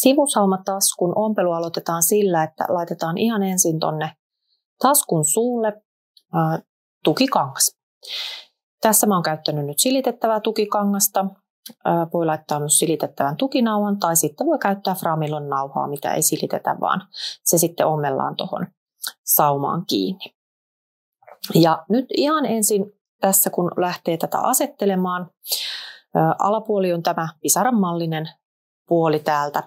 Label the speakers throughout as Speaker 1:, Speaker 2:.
Speaker 1: Sivusaumataskun ompelu aloitetaan sillä, että laitetaan ihan ensin tonne taskun suulle tukikangas. Tässä mä oon käyttänyt nyt silitettävää tukikangasta. Voi laittaa myös silitettävän tukinauhan tai sitten voi käyttää Framilon nauhaa, mitä ei silitetä, vaan se sitten ommellaan tuohon saumaan kiinni. Ja nyt ihan ensin tässä kun lähtee tätä asettelemaan, alapuoli on tämä pisaran mallinen puoli täältä.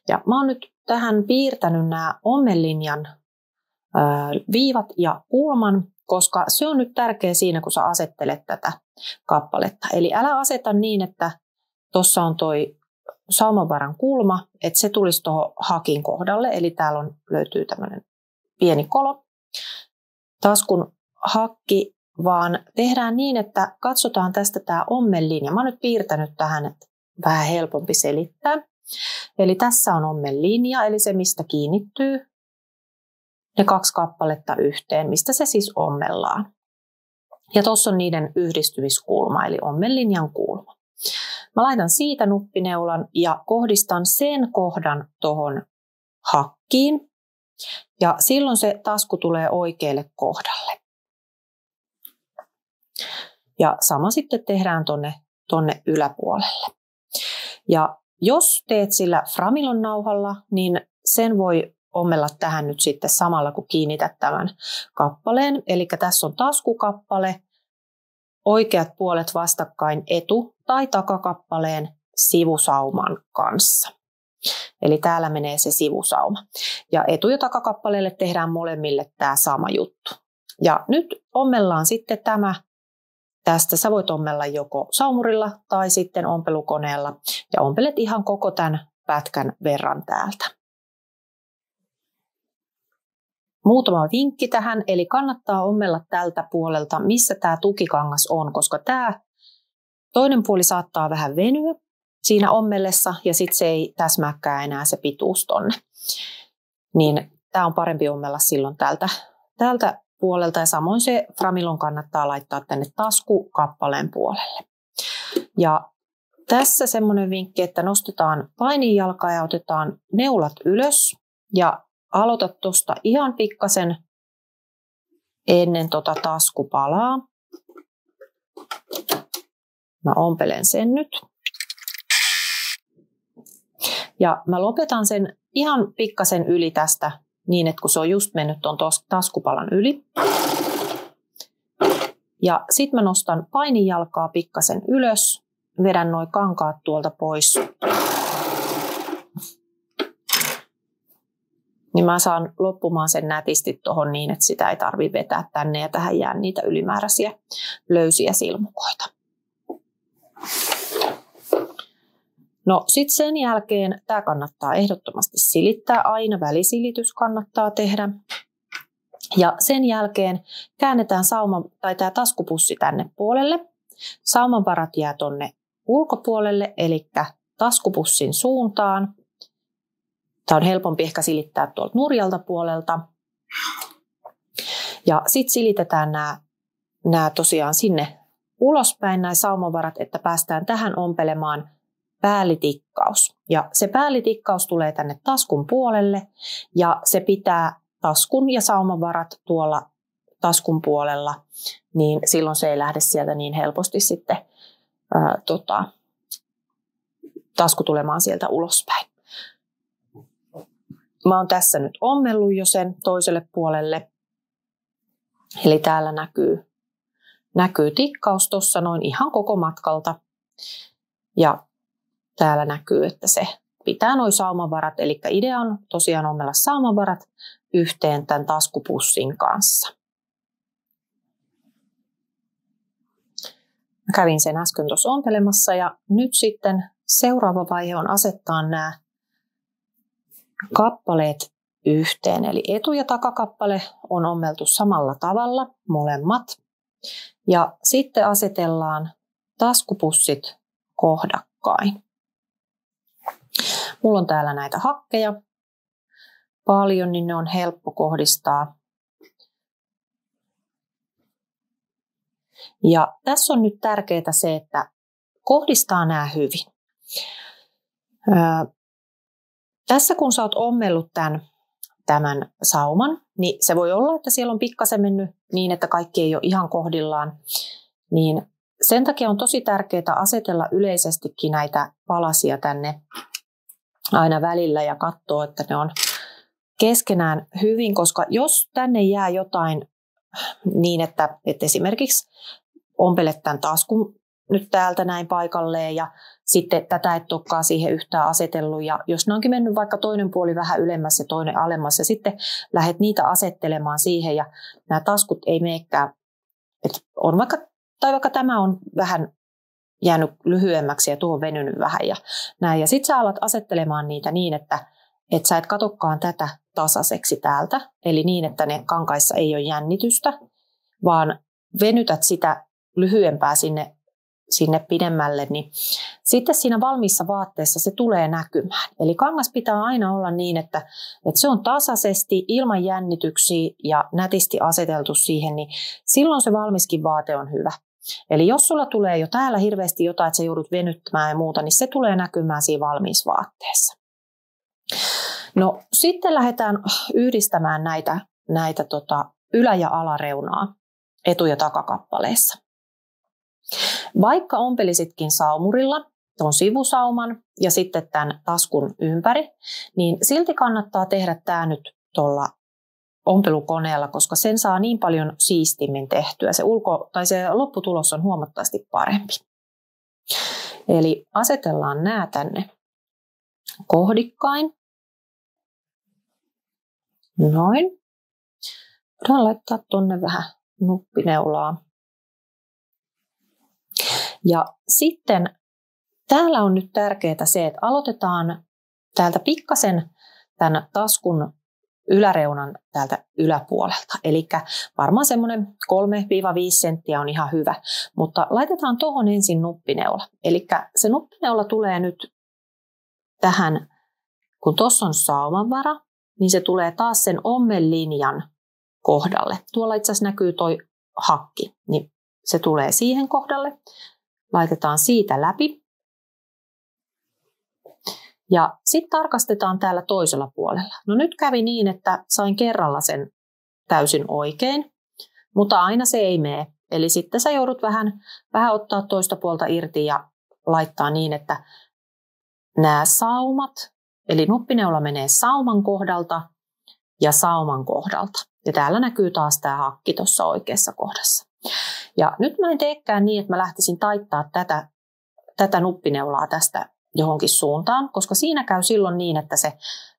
Speaker 1: Ja mä oon nyt tähän piirtänyt nämä ommelinjan viivat ja kulman, koska se on nyt tärkeä siinä, kun sä asettelet tätä kappaletta. Eli älä aseta niin, että tuossa on toi saumanvaran kulma, että se tulisi tuohon hakin kohdalle. Eli täällä löytyy tämmöinen pieni kolo, taskun hakki, vaan tehdään niin, että katsotaan tästä tämä ommelinja. Mä oon nyt piirtänyt tähän, että vähän helpompi selittää. Eli tässä on ommelinja, eli se mistä kiinnittyy ne 2 kappaletta yhteen, mistä se siis ommellaan. Ja tuossa on niiden yhdistymiskulma, eli ommelinjan kulma. Mä laitan siitä nuppineulan ja kohdistan sen kohdan tuohon hakkiin. Ja silloin se tasku tulee oikealle kohdalle. Ja sama sitten tehdään tonne yläpuolelle. Ja jos teet sillä Framilon nauhalla, niin sen voi ommella tähän nyt sitten samalla, kun kiinnität tämän kappaleen. Eli tässä on taskukappale, oikeat puolet vastakkain etu- tai takakappaleen sivusauman kanssa. Eli täällä menee se sivusauma. Ja etu- ja takakappaleelle tehdään molemmille tämä sama juttu. Ja nyt ommellaan sitten tämä. Tästä sä voit ommella joko saumurilla tai sitten ompelukoneella. Ja ompelet ihan koko tämän pätkän verran täältä. Muutama vinkki tähän, eli kannattaa ommella tältä puolelta, missä tämä tukikangas on, koska tämä toinen puoli saattaa vähän venyä siinä ommellessa ja sitten se ei täsmääkään enää se pituus tonne. Niin tämä on parempi ommella silloin tältä puolelta ja samoin se Framilon kannattaa laittaa tänne taskukappaleen puolelle. Ja tässä semmoinen vinkki, että nostetaan paininjalkaa ja otetaan neulat ylös ja aloita tuosta ihan pikkasen ennen tota taskupalaa. Mä ompelen sen nyt. Ja mä lopetan sen ihan pikkasen yli tästä niin, että kun se on just mennyt tuon taskupalan yli. Ja sit mä nostan paininjalkaa pikkasen ylös, vedän noi kankaat tuolta pois. Niin mä saan loppumaan sen nätisti tuohon niin, että sitä ei tarvitse vetää tänne ja tähän jää niitä ylimääräisiä löysiä silmukoita. No sitten sen jälkeen tämä kannattaa ehdottomasti silittää, aina välisilitys kannattaa tehdä. Ja sen jälkeen käännetään tämä taskupussi tänne puolelle. Saumanvarat jää tonne ulkopuolelle, eli taskupussin suuntaan. Tämä on helpompi ehkä silittää tuolta nurjalta puolelta. Ja sitten silitetään nämä tosiaan sinne ulospäin, nämä saumanvarat, että päästään tähän ompelemaan päällitikkaus. Ja se päällitikkaus tulee tänne taskun puolelle ja se pitää taskun ja saumanvarat tuolla taskun puolella, niin silloin se ei lähde sieltä niin helposti sitten tasku tulemaan sieltä ulospäin. Mä oon tässä nyt ommellut jo sen toiselle puolelle. Eli täällä näkyy tikkaus tuossa noin ihan koko matkalta. Ja täällä näkyy, että se pitää nuo saumanvarat. Eli idea on tosiaan ommella saumanvarat yhteen tämän taskupussin kanssa. Mä kävin sen äsken tuossa ompelemassa ja nyt sitten seuraava vaihe on asettaa nämä kappaleet yhteen. Eli etu- ja takakappale on ommeltu samalla tavalla molemmat. Ja sitten asetellaan taskupussit kohdakkain. Mulla on täällä näitä hakkeja paljon, niin ne on helppo kohdistaa. Ja tässä on nyt tärkeää se, että kohdistaa nämä hyvin. tässä kun sä oot ommellut tämän sauman, niin se voi olla, että siellä on pikkasen mennyt niin, että kaikki ei ole ihan kohdillaan. Niin sen takia on tosi tärkeää asetella yleisestikin näitä palasia tänne aina välillä ja katsoa, että ne on keskenään hyvin, koska jos tänne jää jotain niin, että esimerkiksi ompelet tämän taskun nyt täältä näin paikalleen ja sitten tätä et olekaan siihen yhtään asetellut ja jos ne onkin mennyt vaikka toinen puoli vähän ylemmäs ja toinen alemmas ja sitten lähdet niitä asettelemaan siihen ja nämä taskut ei meekään, että on vaikka tämä on vähän jäänyt lyhyemmäksi ja tuo on venynyt vähän ja näin ja sitten sä alat asettelemaan niitä niin, että sä et katokkaan tätä tasaiseksi täältä, eli niin, että ne kankaissa ei ole jännitystä, vaan venytät sitä lyhyempää sinne pidemmälle, niin sitten siinä valmiissa vaatteessa se tulee näkymään. Eli kangas pitää aina olla niin, että se on tasaisesti, ilman jännityksiä ja nätisti aseteltu siihen, niin silloin se valmiskin vaate on hyvä. Eli jos sulla tulee jo täällä hirveästi jotain, että sä joudut venyttämään ja muuta, niin se tulee näkymään siinä valmiisvaatteessa. No sitten lähdetään yhdistämään näitä ylä- ja alareunaa etu- ja takakappaleissa. Vaikka ompelisitkin saumurilla tuon sivusauman ja sitten tämän taskun ympäri, niin silti kannattaa tehdä tämä nyt tuolla ompelukoneella, koska sen saa niin paljon siistimmin tehtyä. Se lopputulos on huomattavasti parempi. Eli asetellaan nämä tänne kohdikkain. Noin. Voidaan laittaa tuonne vähän nuppineulaa. Ja sitten täällä on nyt tärkeää se, että aloitetaan täältä pikkasen tämän taskun yläreunan täältä yläpuolelta. Eli varmaan semmoinen 3-5 senttiä on ihan hyvä, mutta laitetaan tuohon ensin nuppineula. Eli se nuppineula tulee nyt tähän, kun tuossa on saumanvara, niin se tulee taas sen ommelinjan kohdalle. Tuolla itse asiassa näkyy toi hakki, niin se tulee siihen kohdalle. Laitetaan siitä läpi. Ja sitten tarkastetaan täällä toisella puolella. No nyt kävi niin, että sain kerralla sen täysin oikein, mutta aina se ei mene. Eli sitten sä joudut vähän ottaa toista puolta irti ja laittaa niin, että nämä saumat, eli nuppineula menee sauman kohdalta ja sauman kohdalta. Ja täällä näkyy taas tämä hakki tuossa oikeassa kohdassa. Ja nyt mä en teekään niin, että mä lähtisin taittaa tätä nuppineulaa tästä johonkin suuntaan, koska siinä käy silloin niin, että se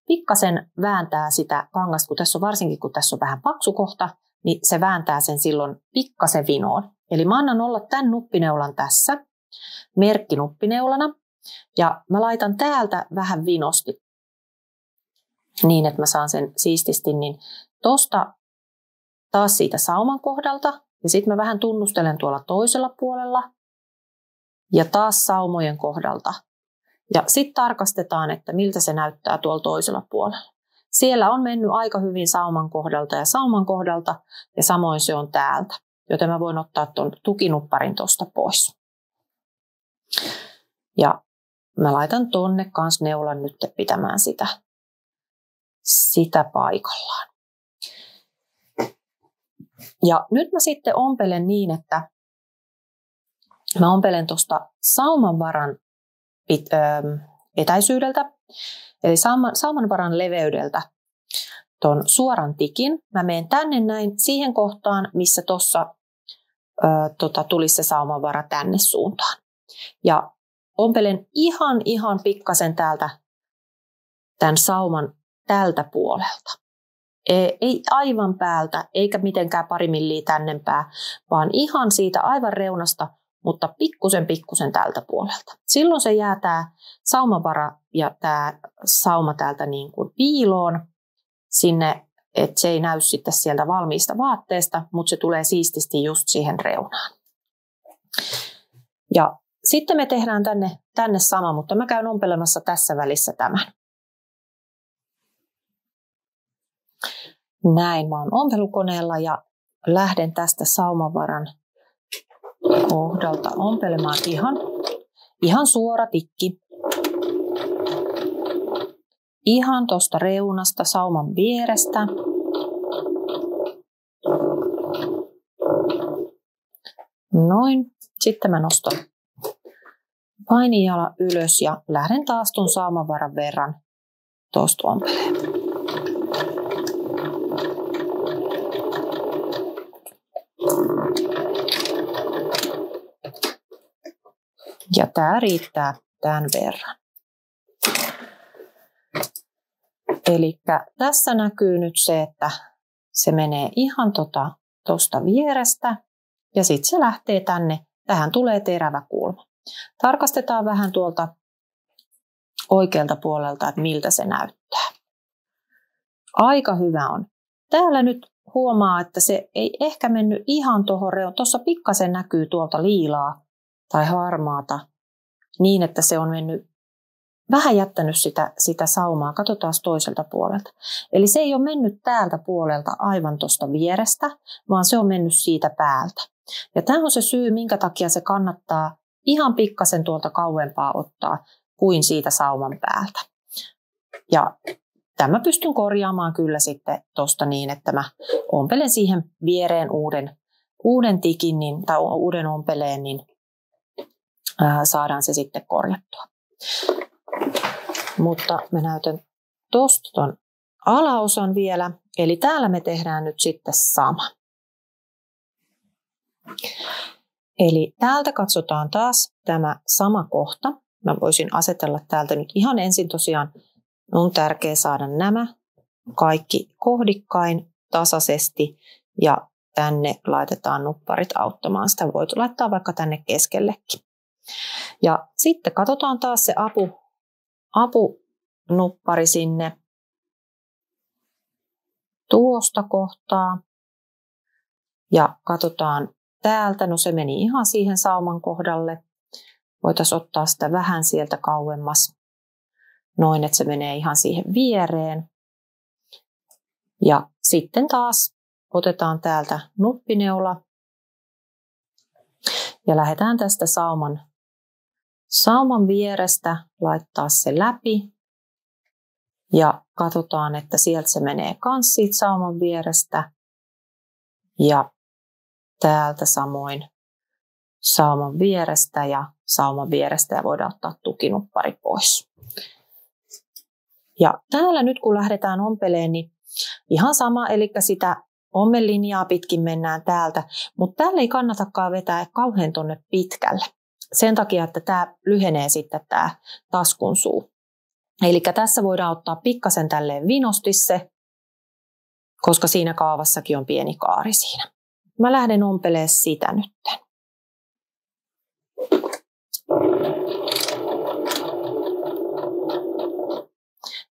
Speaker 1: pikkasen vääntää sitä kangasta, varsinkin kun tässä on vähän paksu kohta, niin se vääntää sen silloin pikkasen vinoon. Eli mä annan olla tämän nuppineulan tässä, merkkinuppineulana, ja mä laitan täältä vähän vinosti, niin että mä saan sen siististi, niin tosta taas siitä sauman kohdalta, ja sitten mä vähän tunnustelen tuolla toisella puolella, ja taas saumojen kohdalta. Ja sitten tarkastetaan, että miltä se näyttää tuolla toisella puolella. Siellä on mennyt aika hyvin sauman kohdalta, ja samoin se on täältä. Joten mä voin ottaa tuon tukinupparin tuosta pois. Ja mä laitan tonne kans neulan nyt pitämään sitä paikallaan. Ja nyt mä sitten ompelen niin, että mä ompelen tuosta saumanvaran etäisyydeltä, eli saumanvaran leveydeltä ton suoran tikin. Mä menen tänne näin siihen kohtaan, missä tuossa tulisi se saumanvara tänne suuntaan. Ja ompelen ihan pikkasen täältä tämän sauman tältä puolelta. Ei aivan päältä, eikä mitenkään pari milliä tännempää, vaan ihan siitä aivan reunasta, mutta pikkusen tältä puolelta. Silloin se jää tämä saumavara ja tämä sauma täältä niin kuin piiloon sinne, että se ei näy sitten sieltä valmiista vaatteesta, mutta se tulee siististi just siihen reunaan. Ja sitten me tehdään tänne sama, mutta mä käyn ompelemassa tässä välissä tämän. Näin, mä oon ompelukoneella ja lähden tästä saumavaran kohdalta ompelemaan ihan suora tikki. ihan tuosta reunasta sauman vierestä. Noin. Sitten mä nostan painijala ylös ja lähden taas tuon saumanvaran verran tuosta ompeleen. Ja tää riittää tämän verran. Eli tässä näkyy nyt se, että se menee ihan tuosta vierestä ja sitten se lähtee tänne. Tähän tulee terävä kulma. Tarkastetaan vähän tuolta oikealta puolelta, että miltä se näyttää. Aika hyvä on. Täällä nyt huomaa, että se ei ehkä mennyt ihan tuohon reunaan. Tuossa pikkasen näkyy tuolta liilaa tai harmaata niin, että se on mennyt vähän jättänyt sitä saumaa. Katsotaan toiselta puolelta. Eli se ei ole mennyt täältä puolelta aivan tuosta vierestä, vaan se on mennyt siitä päältä. Ja tämä on se syy, minkä takia se kannattaa ihan pikkasen tuolta kauempaa ottaa kuin siitä sauman päältä. Ja tämä pystyn korjaamaan kyllä sitten tuosta niin, että mä ompelen siihen viereen uuden tikin tai uuden ompeleen, niin saadaan se sitten korjattua. Mutta mä näytän tuosta ton alaosan vielä. Eli täällä me tehdään nyt sitten sama. Eli täältä katsotaan taas tämä sama kohta. Mä voisin asetella täältä nyt ihan ensin tosiaan. On tärkeää saada nämä kaikki kohdikkain tasaisesti ja tänne laitetaan nupparit auttamaan. Sitä voit laittaa vaikka tänne keskellekin. Ja sitten katsotaan taas se apunuppari sinne tuosta kohtaa. Ja katsotaan täältä, no se meni ihan siihen sauman kohdalle. Voitaisiin ottaa sitä vähän sieltä kauemmas. Noin, että se menee ihan siihen viereen. Ja sitten taas otetaan täältä nuppineula. Ja lähdetään tästä sauman vierestä laittaa se läpi. Ja katsotaan, että sieltä se menee kans siitä sauman vierestä. Ja täältä samoin sauman vierestä ja voidaan ottaa tukinuppari pois. Ja täällä nyt kun lähdetään ompeleen, niin ihan sama, eli sitä ommelinjaa pitkin mennään täältä, mutta täällä ei kannatakaan vetää kauhean tonne pitkälle. Sen takia, että tämä lyhenee sitten tämä taskun suu. Eli tässä voidaan ottaa pikkasen tälleen vinosti se, koska siinä kaavassakin on pieni kaari siinä. Mä lähden ompelemaan sitä nytten.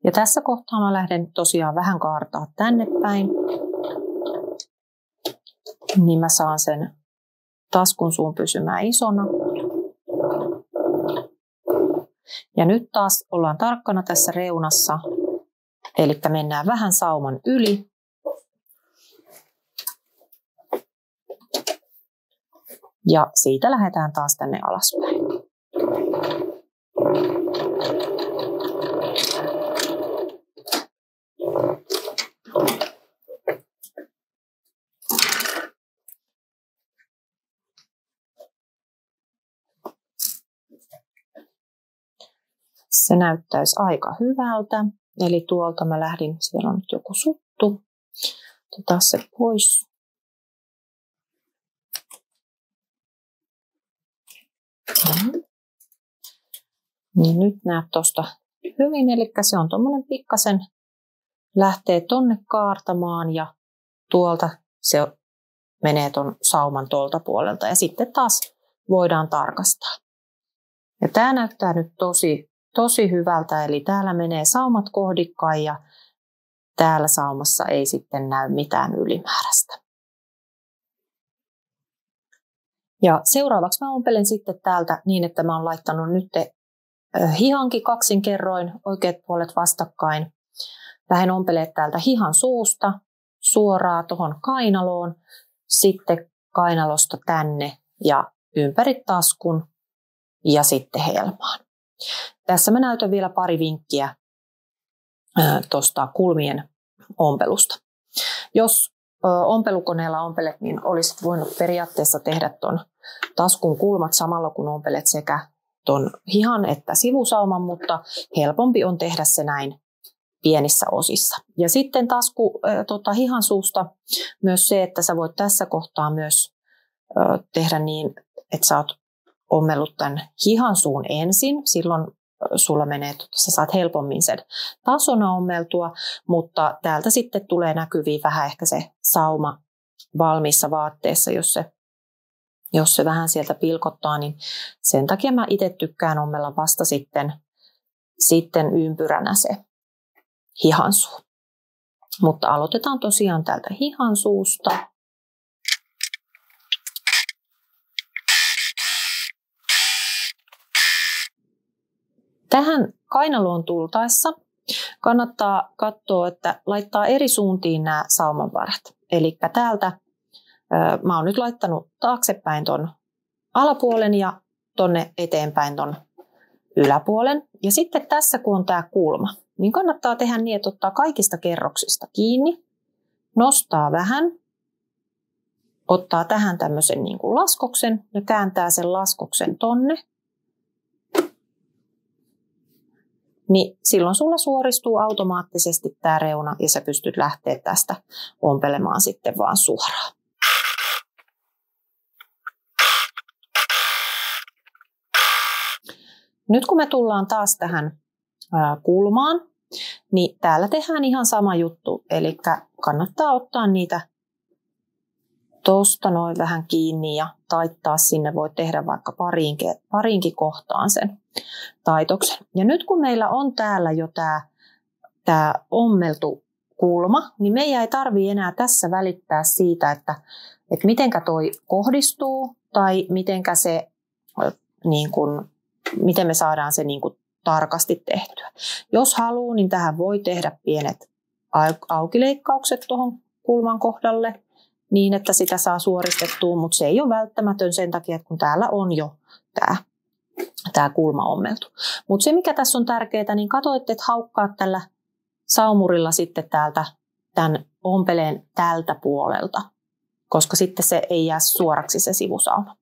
Speaker 1: Ja tässä kohtaa mä lähden tosiaan vähän kaartaa tänne päin. Niin mä saan sen taskun suun pysymään isona. Ja nyt taas ollaan tarkkana tässä reunassa. Eli mennään vähän sauman yli. Ja siitä lähdetään taas tänne alaspäin. Se näyttäisi aika hyvältä. Eli tuolta mä lähdin, siellä on nyt joku suttu. Otetaan se pois. Niin nyt näet tuosta hyvin, eli se on tuommoinen pikkasen lähtee tonne kaartamaan ja tuolta se menee ton sauman tuolta puolelta ja sitten taas voidaan tarkastaa. Ja tää näyttää nyt tosi hyvältä, eli täällä menee saumat kohdikkain ja täällä saumassa ei sitten näy mitään ylimääräistä. Ja seuraavaksi mä ompelen sitten täältä niin, että mä oon laittanut nyt hihankin kaksin kerroin, oikeat puolet vastakkain. Lähden ompelemaan täältä hihan suusta suoraan tuohon kainaloon, sitten kainalosta tänne ja ympäri taskun ja sitten helmaan. Tässä mä näytän vielä pari vinkkiä tuosta kulmien ompelusta. Jos ompelukoneella ompelet, niin olisit voinut periaatteessa tehdä tuon taskun kulmat samalla kun ompelet sekä tuon hihan että sivusauman, mutta helpompi on tehdä se näin pienissä osissa. Ja sitten hihan suusta myös se, että sä voit tässä kohtaa myös tehdä niin, että sä oot ommellut tämän hihan suun ensin. Silloin sulla menee, sä saat helpommin sen tasona ommeltua, mutta täältä sitten tulee näkyviin vähän ehkä se sauma valmiissa vaatteessa, jos se vähän sieltä pilkottaa, niin sen takia mä itse tykkään ommella vasta sitten ympyränä se hihansuu. Mutta aloitetaan tosiaan täältä hihansuusta. Tähän kainaloon tultaessa kannattaa katsoa, että laittaa eri suuntiin nämä saumanvarat. Eli täältä mä oon nyt laittanut taaksepäin ton alapuolen ja tonne eteenpäin ton yläpuolen. Ja sitten tässä kun on tää kulma, niin kannattaa tehdä niin, että ottaa kaikista kerroksista kiinni, nostaa vähän, ottaa tähän tämmöisen niin kuin laskoksen ja kääntää sen laskoksen tonne. Niin silloin sulla suoristuu automaattisesti tämä reuna ja sä pystyt lähteä tästä ompelemaan sitten vaan suoraan. Nyt kun me tullaan taas tähän kulmaan, niin täällä tehdään ihan sama juttu. Eli kannattaa ottaa niitä tosta noin vähän kiinni ja taittaa sinne. Voit tehdä vaikka pariinkin kohtaan sen taitoksen. Ja nyt kun meillä on täällä jo tämä ommeltu kulma, niin meidän ei tarvitse enää tässä välittää siitä, että mitenkä toi kohdistuu tai miten me saadaan se niin kuin tarkasti tehtyä. Jos haluaa, niin tähän voi tehdä pienet aukileikkaukset tuohon kulman kohdalle niin, että sitä saa suoristettua, mutta se ei ole välttämätön sen takia, että kun täällä on jo tämä kulma ommeltu. Mutta se, mikä tässä on tärkeää, niin katso, että et haukkaa tällä saumurilla sitten tämän ompeleen tältä puolelta, koska sitten se ei jää suoraksi se sivusauma.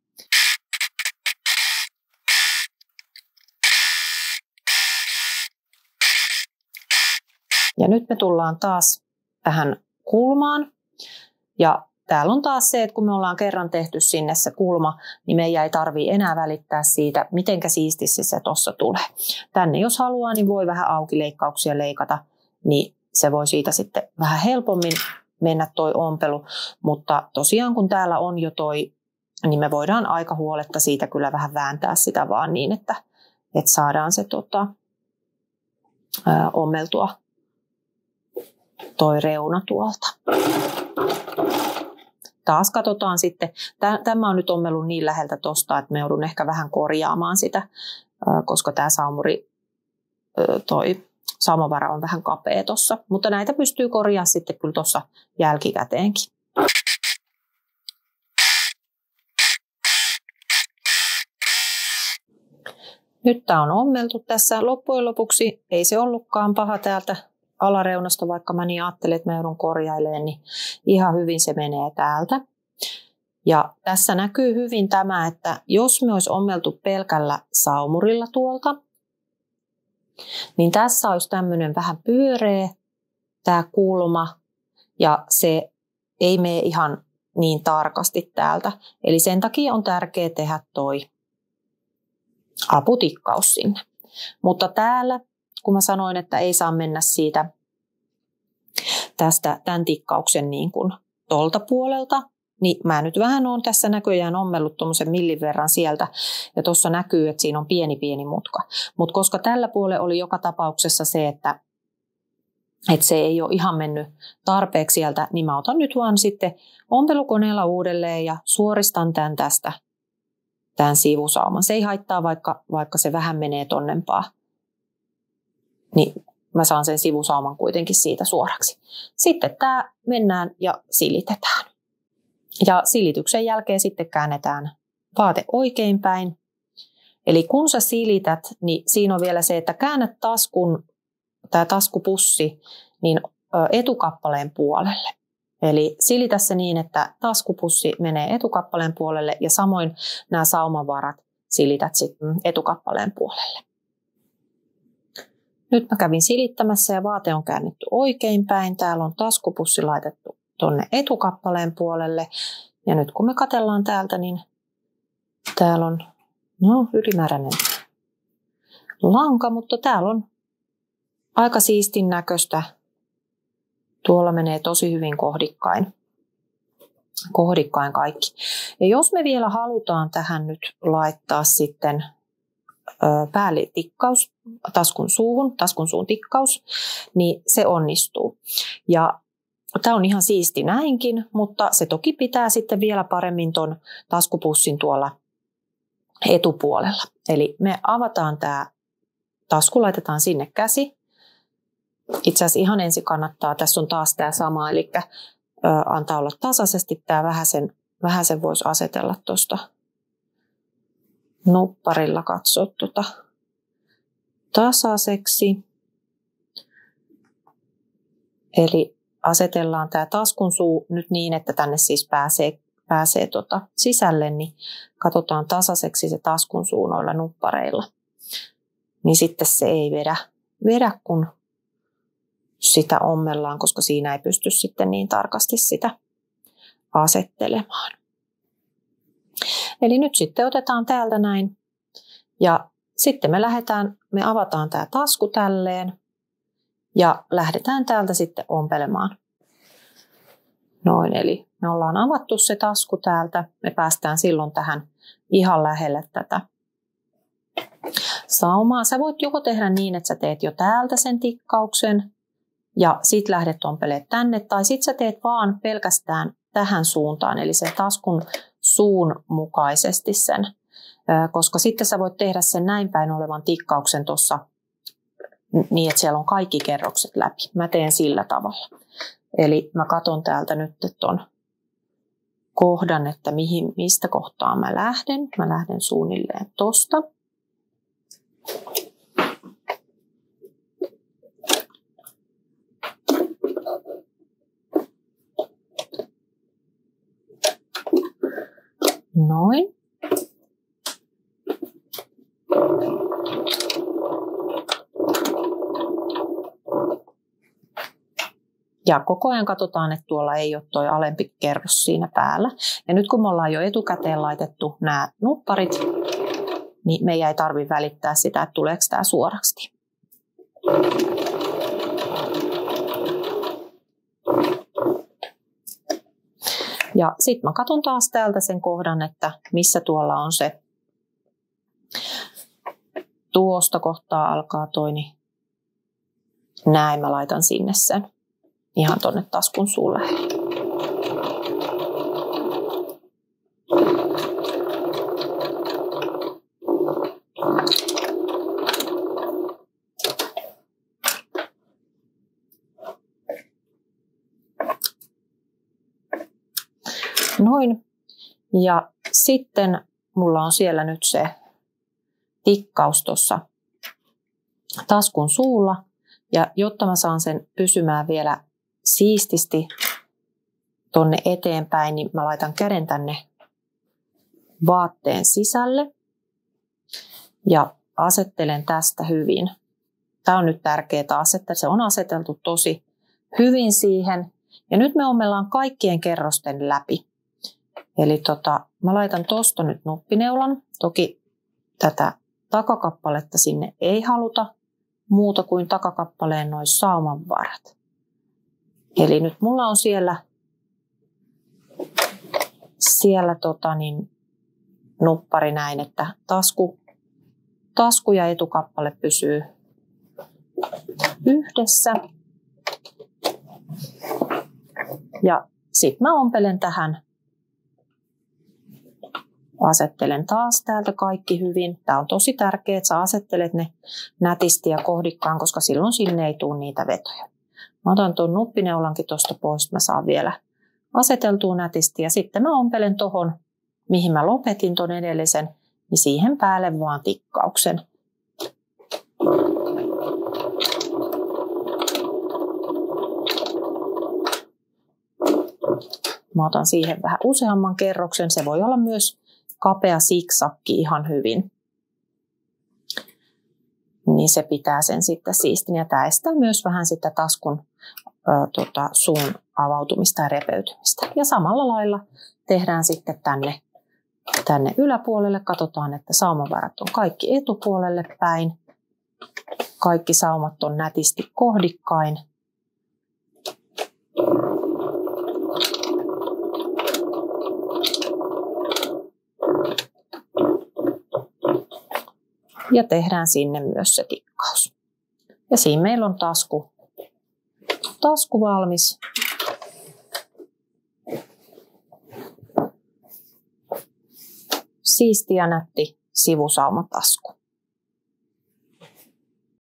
Speaker 1: Ja nyt me tullaan taas tähän kulmaan. Ja täällä on taas se, että kun me ollaan kerran tehty sinne se kulma, niin meidän ei tarvitse enää välittää siitä, mitenkä siististi se tuossa tulee. Tänne jos haluaa, niin voi vähän aukileikkauksia leikata, niin se voi siitä sitten vähän helpommin mennä toi ompelu. Mutta tosiaan kun täällä on jo toi, niin me voidaan aika huoletta siitä kyllä vähän vääntää sitä vaan niin, että saadaan se ommeltua toi reuna tuolta. Taas katsotaan sitten, tämä on nyt ommellut niin läheltä tosta, että me joudun ehkä vähän korjaamaan sitä, koska tämä toi saumavara on vähän kapea tossa. Mutta näitä pystyy korjaamaan sitten kyllä tuossa jälkikäteenkin. Nyt tämä on ommeltu tässä. Loppujen lopuksi ei se ollutkaan paha täältä alareunasta, vaikka mä niin ajattelin, että mä joudun korjailemaan, niin ihan hyvin se menee täältä. Ja tässä näkyy hyvin tämä, että jos me olisi ommeltu pelkällä saumurilla tuolta, niin tässä olisi tämmöinen vähän pyöreä tämä kulma ja se ei mene ihan niin tarkasti täältä. Eli sen takia on tärkeää tehdä toi aputikkaus sinne. Mutta täällä, kun mä sanoin, että ei saa mennä siitä tämän tikkauksen niin kuin tolta puolelta, niin mä nyt vähän olen tässä näköjään ommellut tuommoisen millin verran sieltä, ja tuossa näkyy, että siinä on pieni mutka. Mutta koska tällä puolella oli joka tapauksessa se, että se ei ole ihan mennyt tarpeeksi sieltä, niin mä otan nyt vaan sitten ompelukoneella uudelleen ja suoristan tämän sivusauman. Se ei haittaa, vaikka se vähän menee tonnempaa, niin mä saan sen sivusauman kuitenkin siitä suoraksi. Sitten tämä mennään ja silitetään. Ja silityksen jälkeen sitten käännetään vaate oikeinpäin. Eli kun sä silität, niin siinä on vielä se, että käännät taskun tämä taskupussi niin etukappaleen puolelle. Eli silitä se niin, että taskupussi menee etukappaleen puolelle ja samoin nämä saumavarat silität sitten etukappaleen puolelle. Nyt mä kävin silittämässä ja vaate on käännetty oikein päin. Täällä on taskupussi laitettu tuonne etukappaleen puolelle. Ja nyt kun me katsellaan täältä, niin täällä on ylimääräinen lanka, mutta täällä on aika siistin näköistä. Tuolla menee tosi hyvin kohdikkain kaikki. Ja jos me vielä halutaan tähän nyt laittaa sitten päälle tikkaus, taskun suun tikkaus, niin se onnistuu. Ja tämä on ihan siisti näinkin, mutta se toki pitää sitten vielä paremmin ton taskupussin tuolla etupuolella. Eli me avataan tämä tasku, laitetaan sinne käsi. Itse asiassa ihan ensin kannattaa, tässä on taas tämä sama, eli antaa olla tasaisesti. Tämä vähäsen voisi asetella tuosta nupparilla katsoa tasaiseksi. Eli asetellaan tämä taskun suu nyt niin, että tänne siis pääsee sisälle, niin katsotaan tasaiseksi se taskun suu noilla nuppareilla. Niin sitten se ei vedä kun sitä ommellaan, koska siinä ei pysty sitten niin tarkasti sitä asettelemaan. Eli nyt sitten otetaan täältä näin ja sitten me avataan tämä tasku tälleen ja lähdetään täältä sitten ompelemaan. Noin, eli me ollaan avattu se tasku täältä. Me päästään silloin tähän ihan lähelle tätä saumaa. Sä voit joko tehdä niin, että sä teet jo täältä sen tikkauksen ja sit lähdet ompelemaan tänne, tai sit sä teet vaan pelkästään tähän suuntaan, eli sen taskun suun mukaisesti sen, koska sitten sä voit tehdä sen näin päin olevan tikkauksen tuossa niin, että siellä on kaikki kerrokset läpi. Mä teen sillä tavalla. Eli mä katson täältä nyt ton kohdan, että mistä kohtaa mä lähden. Mä lähden suunnilleen tosta. Noin. Ja koko ajan katsotaan, että tuolla ei ole tuo alempi kerros siinä päällä. Ja nyt kun me ollaan jo etukäteen laitettu nämä nupparit, niin meidän ei tarvitse välittää sitä, että tuleeko tämä suoraksi. Ja sitten mä katson taas täältä sen kohdan, että missä tuolla on se. Tuosta kohtaa alkaa toi, niin näin mä laitan sinne sen. Ihan tonne taskun suulle. Noin. Ja sitten mulla on siellä nyt se tikkaus tuossa taskun suulla. Ja jotta mä saan sen pysymään vielä siististi tonne eteenpäin, niin mä laitan käden tänne vaatteen sisälle ja asettelen tästä hyvin. Tämä on nyt tärkeää asettaa. Se on aseteltu tosi hyvin siihen. Ja nyt me ommellaan kaikkien kerrosten läpi. Eli mä laitan tosta nyt nuppineulan. Toki tätä takakappaletta sinne ei haluta muuta kuin takakappaleen noin saumanvarat. Eli nyt mulla on siellä nuppari näin, että tasku ja etukappale pysyy yhdessä. Ja sitten mä ompelen tähän. Asettelen taas täältä kaikki hyvin. Tämä on tosi tärkeää, että sä asettelet ne nätisti ja kohdikkaan, koska silloin sinne ei tule niitä vetoja. Mä otan tuon nuppineulankin tuosta pois, mä saan vielä aseteltua nätisti ja sitten mä ompelen tohon, mihin mä lopetin ton edellisen, niin siihen päälle vaan tikkauksen. Mä otan siihen vähän useamman kerroksen. Se voi olla myös kapea siksakki ihan hyvin. Niin se pitää sen sitten siistin. Ja tämä estää myös vähän sitä taskun suun avautumista ja repeytymistä. Ja samalla lailla tehdään sitten tänne yläpuolelle. Katsotaan, että saumavarret on kaikki etupuolelle päin. Kaikki saumat on nätisti kohdikkain. Ja tehdään sinne myös se tikkaus. Ja siinä meillä on tasku valmis. Siisti ja nätti sivusaumatasku.